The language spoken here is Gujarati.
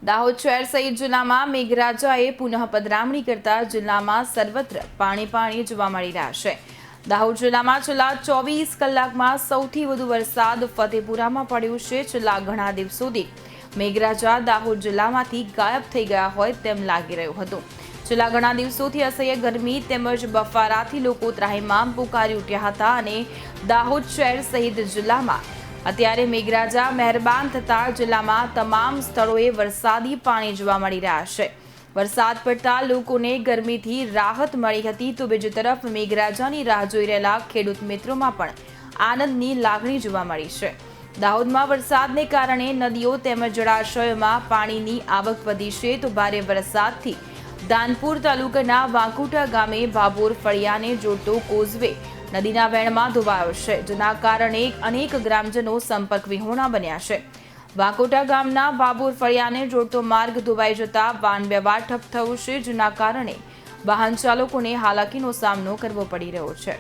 દાહોદ શહેર સહિત જિલ્લામાં મેઘરાજાએ પુનઃ પધરામણી કરતા જિલ્લામાં સર્વત્ર પાણી જોવા મળી રહ્યા છે। દાહોદ જિલ્લામાં છેલ્લા 24 કલાકમાં સૌથી વધુ વરસાદ ફતેપુરામાં પડ્યો છે। છેલ્લા ઘણા દિવસોથી મેઘરાજા દાહોદ જિલ્લામાંથી ગાયબ થઈ ગયા હોય તેમ લાગી રહ્યું હતું। છેલ્લા ઘણા દિવસોથી અસહ્ય ગરમી તેમજ બફારાથી લોકો ત્રાહિમામ પુકારી ઉઠ્યા હતા અને દાહોદ શહેર સહિત જિલ્લામાં અત્યારે મેઘરાજા મહેરબાન થતા જિલ્લામાં તમામ સ્થળોએ વરસાદી પાણી જોવા મળી રહ્યા છે। વરસાદ પડતા લોકોને ગરમીથી રાહત મળી હતી તો બીજી તરફ મેઘરાજાની રાહ જોઈ રહેલા ખેડૂત મિત્રોમાં પણ આનંદની લાગણી જોવા મળી છે। દાહોદમાં વરસાદને કારણે નદીઓ તેમજ જળાશયોમાં પાણીની આવક વધી છે તો ભારે વરસાદથી દાનપુર તાલુકાના વાંકુટા ગામે ભાભોર ફળિયાને જોડતો કોઝવે નદીના વહેણમાં ધોવાયો છે, જેના કારણે અનેક ગ્રામજનો સંપર્ક વિહોણા બન્યા છે। વાંકોટા ગામના ભાભોર ફળિયાને જોડતો માર્ગ ધોવાઈ જતા વાહન વ્યવહાર ઠપ થયો છે, જેના કારણે વાહન ચાલકોને હાલાકીનો સામનો કરવો પડી રહ્યો છે।